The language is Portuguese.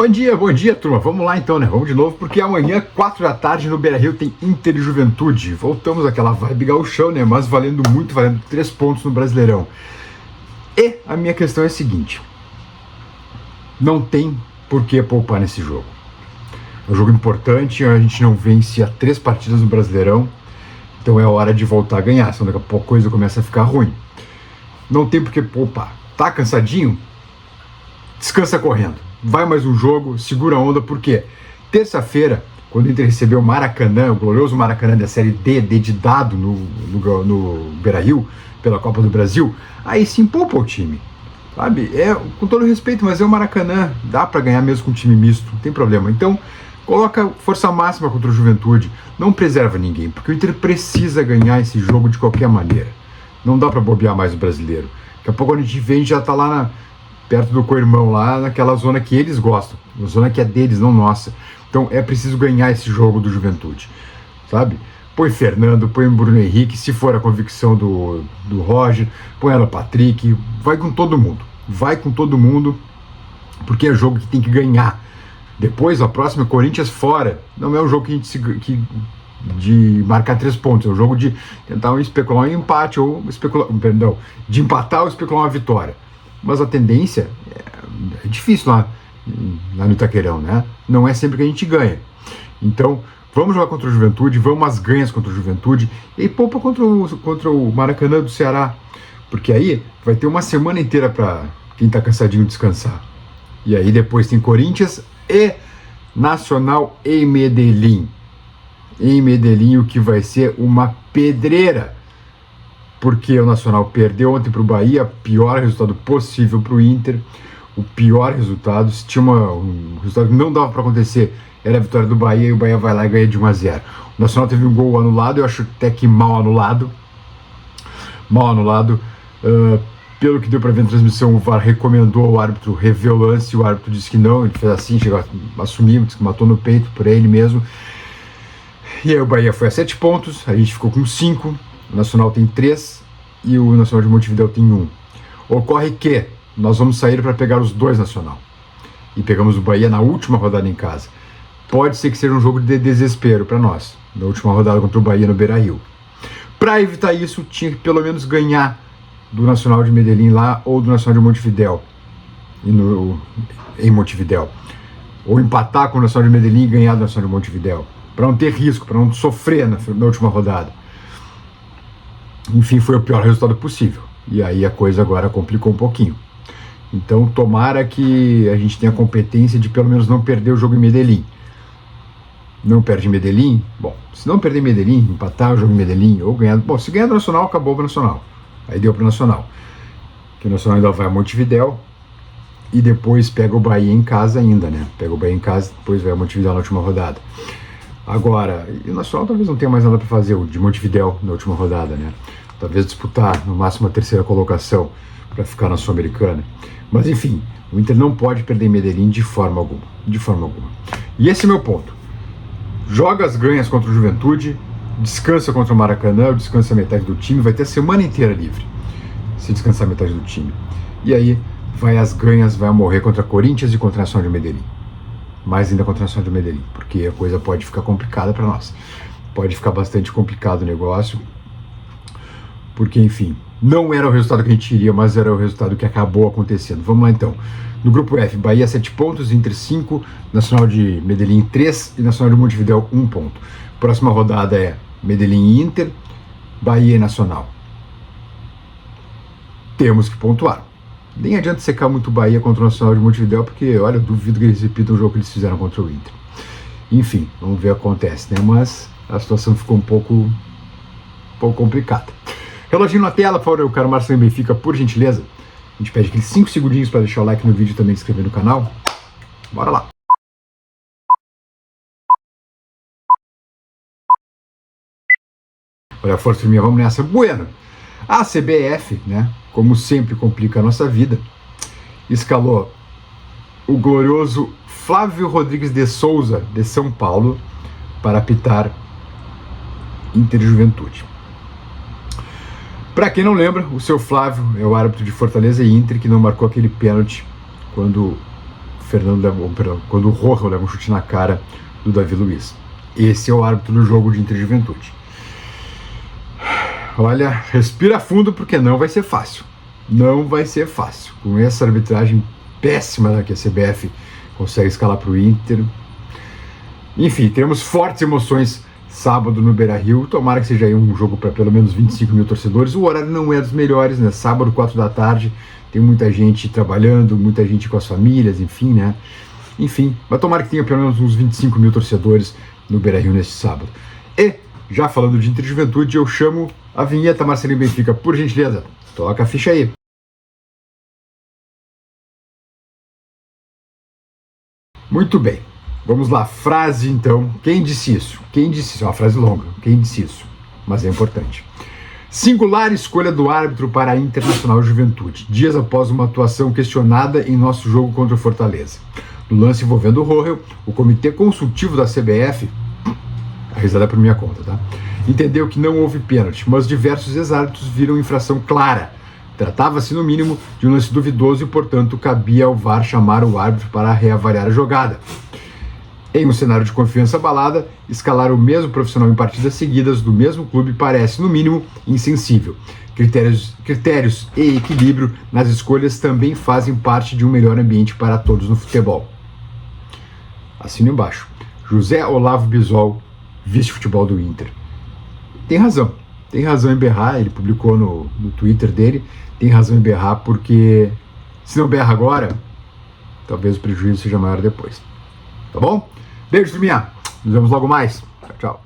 Bom dia, turma. Vamos lá então, né? Vamos de novo, porque amanhã, 4 da tarde, no Beira-Rio, tem Inter e Juventude. Voltamos àquela vibe gauchão, né? Mas valendo 3 pontos no Brasileirão. E a minha questão é a seguinte: não tem por que poupar nesse jogo. É um jogo importante, a gente não vence há 3 partidas no Brasileirão, então é hora de voltar a ganhar, senão daqui a pouco a coisa começa a ficar ruim. Não tem por que poupar. Tá cansadinho? Descansa correndo. Vai mais um jogo, segura a onda, porque terça-feira, quando o Inter recebeu o Maracanã, o glorioso Maracanã da Série D, de dado no Beira-Rio, pela Copa do Brasil, aí sim poupa o time, sabe? Com todo respeito, mas é o Maracanã, dá pra ganhar mesmo com um time misto, não tem problema. Então, coloca força máxima contra o Juventude, não preserva ninguém, porque o Inter precisa ganhar esse jogo de qualquer maneira. Não dá pra bobear mais o brasileiro. Daqui a pouco a gente vê, a gente já tá lá perto do co-irmão, lá naquela zona que eles gostam, uma zona que é deles, não nossa. Então é preciso ganhar esse jogo do Juventude, sabe? Põe Fernando, põe Bruno Henrique, se for a convicção do Roger, põe ela Patrick, vai com todo mundo, porque é jogo que tem que ganhar. Depois, a próxima, Corinthians fora, não é um jogo que a gente de marcar 3 pontos, é um jogo de tentar especular um empate, de empatar ou especular uma vitória. Mas a tendência é difícil lá no Itaquerão, né? Não é sempre que a gente ganha. Então, vamos jogar contra o Juventude, vamos às ganhas contra o Juventude e poupa contra o Maracanã do Ceará, porque aí vai ter uma semana inteira para quem tá cansadinho descansar. E aí depois tem Corinthians e Nacional em Medellín. Em Medellín, o que vai ser uma pedreira, porque o Nacional perdeu ontem para o Bahia, pior resultado possível para o Inter, o pior resultado. Se tinha um resultado que não dava para acontecer, era a vitória do Bahia, e o Bahia vai lá e ganha de 1-0. O Nacional teve um gol anulado, eu acho até que mal anulado, pelo que deu para ver na transmissão, o VAR recomendou ao árbitro rever o lance, e o árbitro disse que não, ele fez assim, chegou a assumir, disse que matou no peito por ele mesmo. E aí o Bahia foi a 7 pontos, a gente ficou com 5, o Nacional tem 3 e o Nacional de Montevidéu tem 1. Ocorre que nós vamos sair para pegar os 2 Nacional. E pegamos o Bahia na última rodada em casa. Pode ser que seja um jogo de desespero para nós, na última rodada contra o Bahia no Beira-Rio. Para evitar isso, tinha que pelo menos ganhar do Nacional de Medellín lá, ou do Nacional de Montevidéu, em Montevidéu. Ou empatar com o Nacional de Medellín e ganhar do Nacional de Montevidéu, para não ter risco, para não sofrer na última rodada. Enfim, foi o pior resultado possível. E aí a coisa agora complicou um pouquinho. Então tomara que a gente tenha a competência de pelo menos não perder o jogo em Medellín. Não perde em Medellín? Bom, se não perder em Medellín, empatar o jogo em Medellín, ou ganhar... Bom, se ganhar do Nacional, acabou para o Nacional. Aí deu para o Nacional. Que o Nacional ainda vai a Montevidéu e depois pega o Bahia em casa ainda, né? Pega o Bahia em casa, depois vai a Montevidéu na última rodada. Agora, e o Nacional talvez não tenha mais nada para fazer, o de Montevidéu na última rodada, né? Talvez disputar no máximo a 3ª colocação para ficar na Sul-Americana. Mas enfim, o Inter não pode perder em Medellín de forma alguma. De forma alguma. E esse é meu ponto. Joga as ganhas contra o Juventude, descansa contra o Maracanã, descansa metade do time, vai ter a semana inteira livre se descansar metade do time. E aí vai às ganhas, vai morrer contra Corinthians e contra a Nacional de Medellín. Mais ainda contra a Nacional de Medellín, porque a coisa pode ficar complicada para nós. Pode ficar bastante complicado o negócio, porque, enfim, não era o resultado que a gente iria, mas era o resultado que acabou acontecendo. Vamos lá, então. No grupo F, Bahia 7 pontos, Inter 5, Nacional de Medellín 3 e Nacional de Montevidéu 1 ponto. Próxima rodada é Medellín e Inter, Bahia e Nacional. Temos que pontuar. Nem adianta secar muito o Bahia contra o Nacional de Montevidéu, porque, olha, eu duvido que eles repitam o jogo que eles fizeram contra o Inter. Enfim, vamos ver o que acontece, né? Mas a situação ficou um pouco complicada. Reloginho na tela, por favor, eu quero Marcelo Benfica, por gentileza. A gente pede aqueles 5 segundinhos para deixar o like no vídeo e também se inscrever no canal. Bora lá! Olha a força minha, vamos nessa. Bueno, a CBF, né, como sempre complica a nossa vida, escalou o glorioso Flávio Rodrigues de Souza, de São Paulo, para apitar Inter e Juventude. Para quem não lembra, o seu Flávio é o árbitro de Fortaleza e Inter que não marcou aquele pênalti quando quando o Rojo leva um chute na cara do Davi Luiz. Esse é o árbitro do jogo de Inter e Juventude. Olha, respira fundo porque não vai ser fácil. Não vai ser fácil. Com essa arbitragem péssima que a CBF consegue escalar para o Inter. Enfim, teremos fortes emoções sábado no Beira-Rio. Tomara que seja aí um jogo para pelo menos 25 mil torcedores. O horário não é dos melhores, né? Sábado, 4 da tarde. Tem muita gente trabalhando, muita gente com as famílias, enfim, né? Enfim, mas tomara que tenha pelo menos uns 25 mil torcedores no Beira-Rio neste sábado. E, já falando de Inter e Juventude, eu chamo a vinheta Marcelinho Benfica, por gentileza. Toca a ficha aí. Muito bem. Vamos lá, frase então. Quem disse isso? Quem disse isso? É uma frase longa. Quem disse isso? Mas é importante. Singular escolha do árbitro para a Internacional Juventude, dias após uma atuação questionada em nosso jogo contra o Fortaleza. No lance envolvendo o Rojo, o Comitê Consultivo da CBF, a risada é por minha conta, tá? Entendeu que não houve pênalti, mas diversos ex-árbitros viram infração clara. Tratava-se, no mínimo, de um lance duvidoso e, portanto, cabia ao VAR chamar o árbitro para reavaliar a jogada. Em um cenário de confiança abalada, escalar o mesmo profissional em partidas seguidas do mesmo clube parece, no mínimo, insensível. Critérios e equilíbrio nas escolhas também fazem parte de um melhor ambiente para todos no futebol. Assino embaixo. José Olavo Bisol, vice-futebol do Inter. Tem razão em berrar, ele publicou no Twitter dele, tem razão em berrar porque se não berra agora, talvez o prejuízo seja maior depois. Tá bom? Beijo, turminha. Nos vemos logo mais. Tchau, tchau.